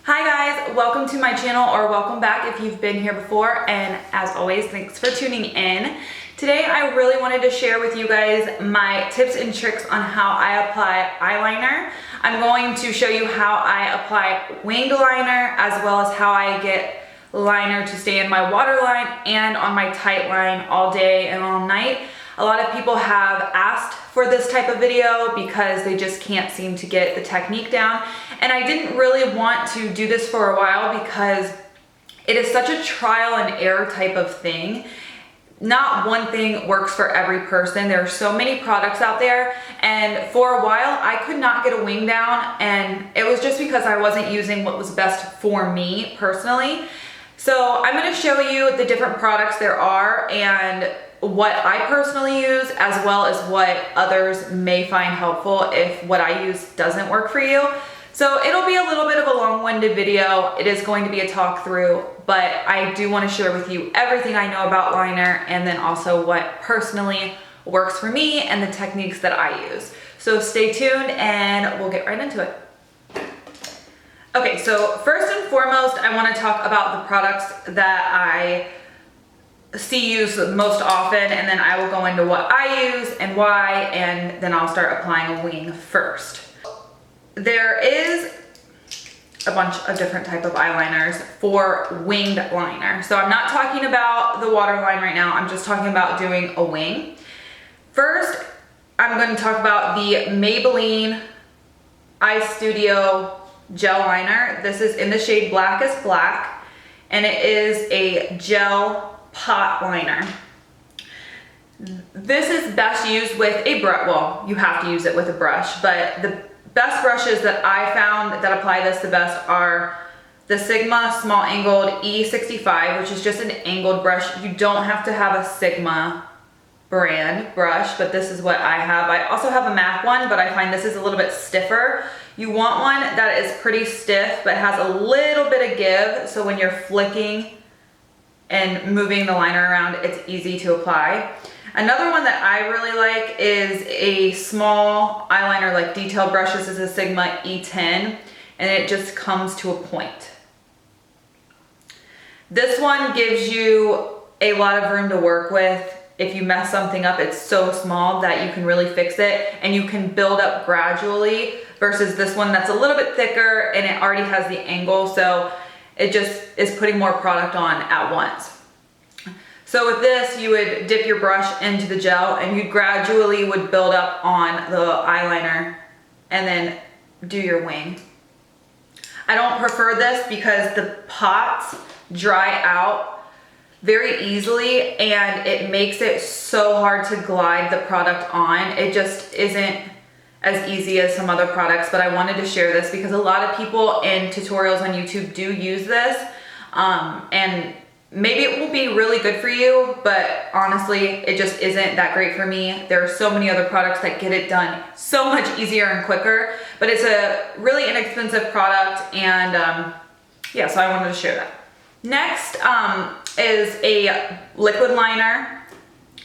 Hi guys, welcome to my channel, or welcome back if you've been here before, and as always, thanks for tuning in. Today I really wanted to share with you guys my tips and tricks on how I apply eyeliner. I'm going to show you how I apply winged liner, as well as how I get liner to stay in my waterline and on my tight line all day and all night. A lot of people have asked for this type of video because they just can't seem to get the technique down. And I didn't really want to do this for a while because it is such a trial and error type of thing. Not one thing works for every person. There are so many products out there, and for a while I could not get a wing down, and it was just because I wasn't using what was best for me personally. So I'm going to show you the different products there are and what I personally use, as well as what others may find helpful if what I use doesn't work for you. So it'll be a little bit of a long-winded video. It is going to be a talk through, but I do want to share with you everything I know about liner, and then also what personally works for me and the techniques that I use. So stay tuned and we'll get right into it. Okay, so first and foremost, I want to talk about the products that I see used most often, and then I will go into what I use and why, and then I'll start applying a wing first. There is a bunch of different type of eyeliners for winged liner. So I'm not talking about the waterline right now, I'm just talking about doing a wing. First, I'm going to talk about the Maybelline Eye Studio gel liner. This is in the shade Blackest Black, and it is a gel pot liner. This is best used with a brush. Well, you have to use it with a brush, but the best brushes that I found that apply this the best are the Sigma Small Angled E65, which is just an angled brush. You don't have to have a Sigma brand brush, but this is what I have. I also have a MAC one, but I find this is a little bit stiffer. You want one that is pretty stiff but has a little bit of give, so when you're flicking and moving the liner around, it's easy to apply. Another one that I really like is a small eyeliner, like detail brush. This is a Sigma E10, and it just comes to a point. This one gives you a lot of room to work with. If you mess something up, it's so small that you can really fix it, and you can build up gradually, versus this one that's a little bit thicker and it already has the angle, so it just is putting more product on at once. So with this, you would dip your brush into the gel and you gradually would build up on the eyeliner and then do your wing. I don't prefer this because the pots dry out very easily and it makes it so hard to glide the product on. It just isn't as easy as some other products, but I wanted to share this because a lot of people in tutorials on YouTube do use this, and maybe it will be really good for you, but honestly, it just isn't that great for me. There are so many other products that get it done so much easier and quicker, but it's a really inexpensive product, and yeah, so I wanted to share that. Next is a liquid liner.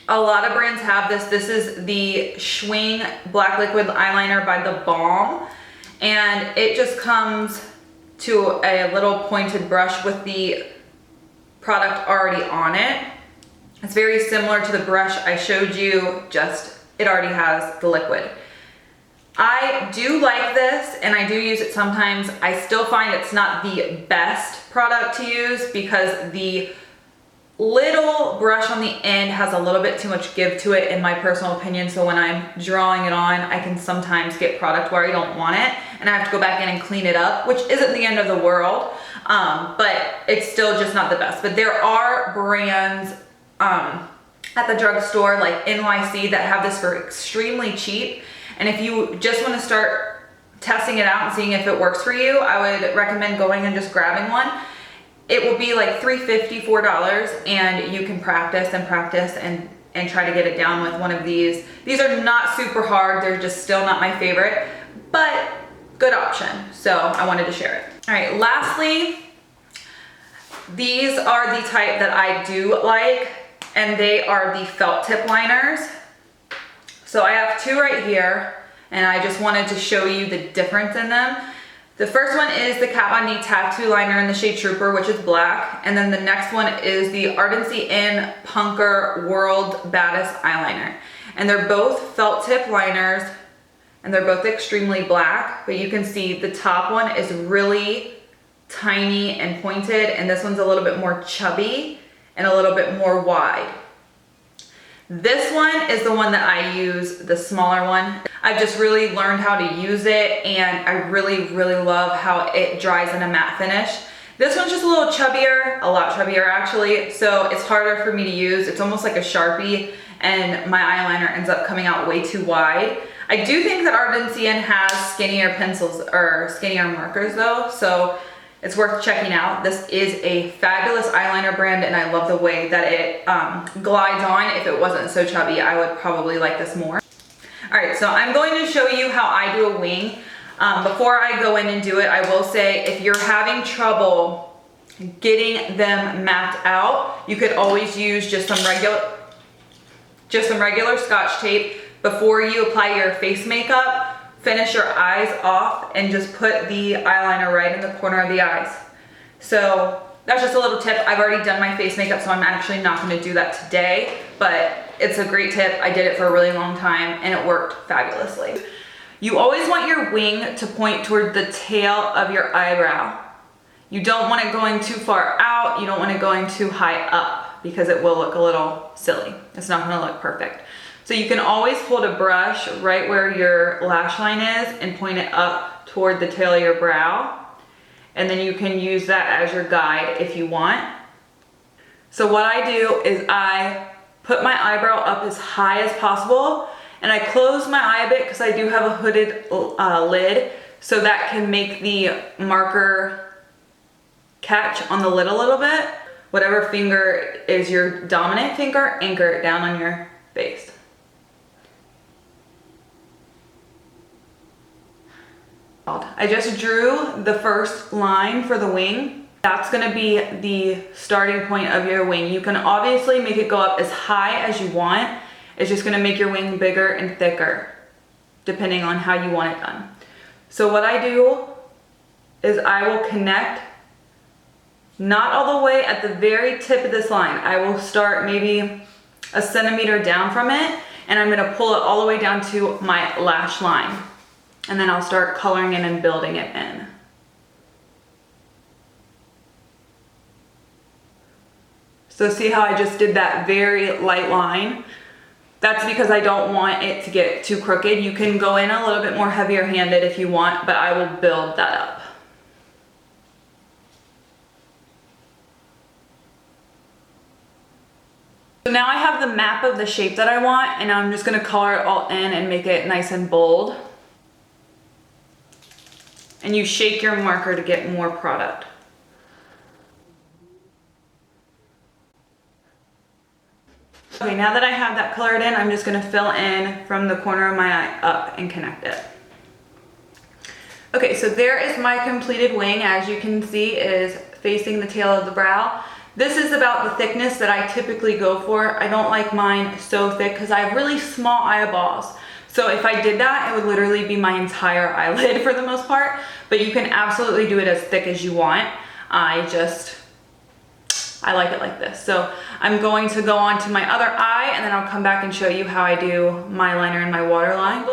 A lot of brands have this. This is the Schwing Black Liquid Eyeliner by The Balm, and it just comes to a little pointed brush with the product already on it. It's very similar to the brush I showed you, just it already has the liquid. I do like this and I do use it sometimes. I still find it's not the best product to use because the little brush on the end has a little bit too much give to it, in my personal opinion. So when I'm drawing it on, I can sometimes get product where I don't want it and I have to go back in and clean it up, which isn't the end of the world, but it's still just not the best. But there are brands at the drugstore like NYC that have this for extremely cheap, and if you just want to start testing it out and seeing if it works for you, I would recommend going and just grabbing one. It will be like $3.50, $4, and you can practice and practice and try to get it down with one of these. These are not super hard. They're just still not my favorite, but good option. So I wanted to share it. All right, lastly, these are the type that I do like, and they are the felt tip liners. So I have two right here, and I just wanted to show you the difference in them. The first one is the Kat Von D Tattoo Liner in the shade Trooper, which is black. And then the next one is the Ardency in Punker World Baddest Eyeliner. And they're both felt tip liners, and they're both extremely black, but you can see the top one is really tiny and pointed, and this one's a little bit more chubby and a little bit more wide. This one is the one that I use, the smaller one. I've just really learned how to use it, and I really love how it dries in a matte finish. This one's just a little chubbier, a lot chubbier actually, so it's harder for me to use. It's almost like a Sharpie, and my eyeliner ends up coming out way too wide. I do think that Ardency has skinnier pencils or skinnier markers though, so it's worth checking out. This is a fabulous eyeliner brand, and I love the way that it glides on. If it wasn't so chubby, I would probably like this more. All right, so I'm going to show you how I do a wing. Before I go in and do it, I will say if you're having trouble getting them mapped out, you could always use just some regular Scotch tape before you apply your face makeup. Finish your eyes off and just put the eyeliner right in the corner of the eyes. So that's just a little tip. I've already done my face makeup, so I'm actually not going to do that today, but it's a great tip. I did it for a really long time and it worked fabulously. You always want your wing to point toward the tail of your eyebrow. You don't want it going too far out. You don't want it going too high up because it will look a little silly. It's not going to look perfect. So you can always hold a brush right where your lash line is and point it up toward the tail of your brow. And then you can use that as your guide if you want. So what I do is I put my eyebrow up as high as possible, and I close my eye a bit because I do have a hooded lid, so that can make the marker catch on the lid a little bit. Whatever finger is your dominant finger, anchor it down on your face. I just drew the first line for the wing. That's gonna be the starting point of your wing. You can obviously make it go up as high as you want. It's just gonna make your wing bigger and thicker, depending on how you want it done. So what I do is I will connect, not all the way at the very tip of this line. I will start maybe a centimeter down from it, and I'm gonna pull it all the way down to my lash line. And then I'll start coloring in and building it in. So see how I just did that very light line? That's because I don't want it to get too crooked. You can go in a little bit more heavier handed if you want, but I will build that up. So now I have the map of the shape that I want, and I'm just gonna color it all in and make it nice and bold. And you shake your marker to get more product. Okay, now that I have that colored in, I'm just gonna fill in from the corner of my eye up and connect it. Okay, so there is my completed wing. As you can see, it is facing the tail of the brow. This is about the thickness that I typically go for. I don't like mine so thick because I have really small eyeballs. So if I did that, it would literally be my entire eyelid for the most part, but you can absolutely do it as thick as you want. I like it like this. So I'm going to go on to my other eye, and then I'll come back and show you how I do my liner and my waterline.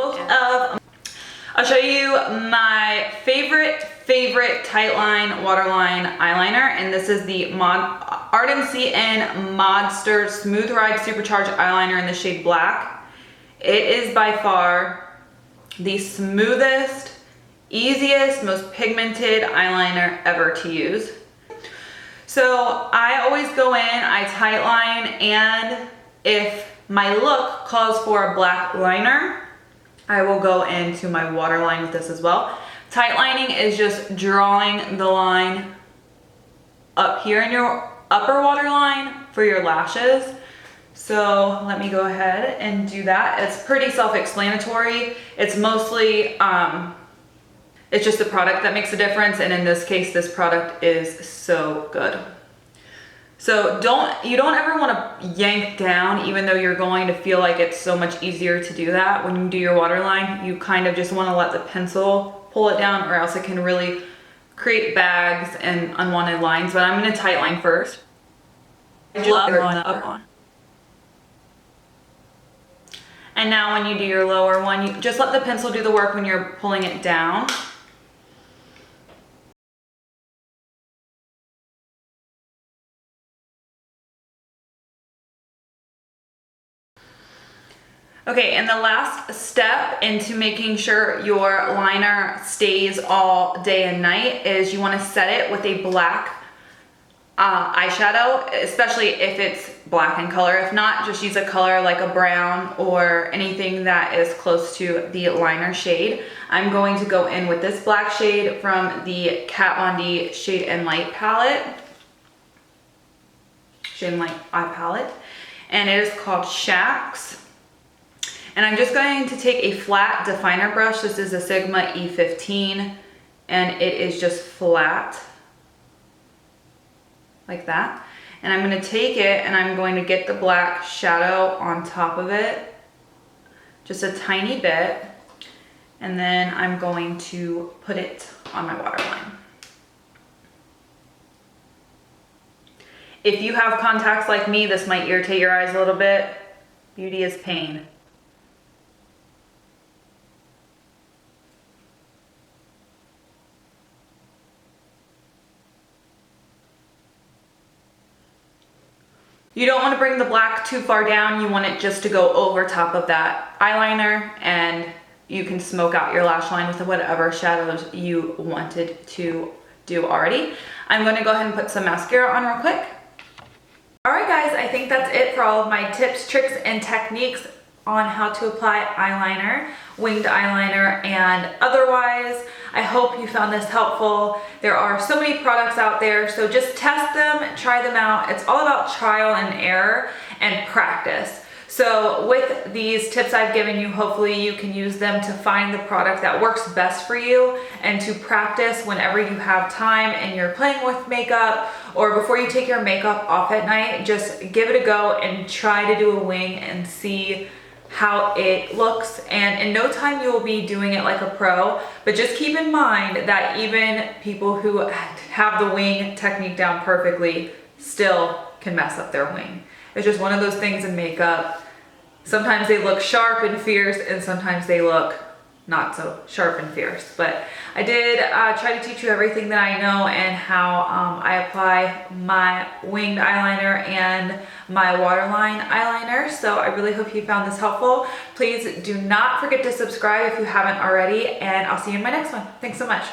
I'll show you my favorite Tightline waterline eyeliner, and this is the Ardency and Modster Smooth Ride Supercharged Eyeliner in the shade Black. It is by far the smoothest, easiest, most pigmented eyeliner ever to use. So I always go in, I tightline, and if my look calls for a black liner, I will go into my waterline with this as well. Tightlining is just drawing the line up here in your upper waterline for your lashes. So let me go ahead and do that. It's pretty self-explanatory. It's mostly, it's just the product that makes a difference. And in this case, this product is so good. So you don't ever want to yank down, even though you're going to feel like it's so much easier to do that when you do your waterline. You kind of just want to let the pencil pull it down, or else it can really create bags and unwanted lines. But I'm gonna tight line first. Up on. And now when you do your lower one, you just let the pencil do the work when you're pulling it down. Okay, and the last step into making sure your liner stays all day and night is you want to set it with a black eyeshadow, especially if it's black in color. If not, just use a color like a brown or anything that is close to the liner shade. I'm going to go in with this black shade from the Kat Von D Shade and Light palette. Shade and Light eye palette. And it is called Shacks. And I'm just going to take a flat definer brush. This is a Sigma E15, and it is just flat, like that. And I'm gonna take it and I'm going to get the black shadow on top of it, just a tiny bit. And then I'm going to put it on my waterline. If you have contacts like me, this might irritate your eyes a little bit. Beauty is pain. You don't want to bring the black too far down. You want it just to go over top of that eyeliner, and you can smoke out your lash line with whatever shadows you wanted to do already. I'm going to go ahead and put some mascara on real quick. All right guys, I think that's it for all of my tips, tricks, and techniques on how to apply eyeliner, winged eyeliner, and otherwise. I hope you found this helpful. There are so many products out there, so just test them, try them out. It's all about trial and error and practice. So with these tips I've given you, hopefully you can use them to find the product that works best for you and to practice whenever you have time and you're playing with makeup, or before you take your makeup off at night. Just give it a go and try to do a wing and see how it looks, and in no time you will be doing it like a pro. But just keep in mind that even people who have the wing technique down perfectly still can mess up their wing. It's just one of those things in makeup. Sometimes they look sharp and fierce, and sometimes they look not so sharp and fierce. But I did try to teach you everything that I know and how I apply my winged eyeliner and my waterline eyeliner. So I really hope you found this helpful. Please do not forget to subscribe if you haven't already, and I'll see you in my next one. Thanks so much.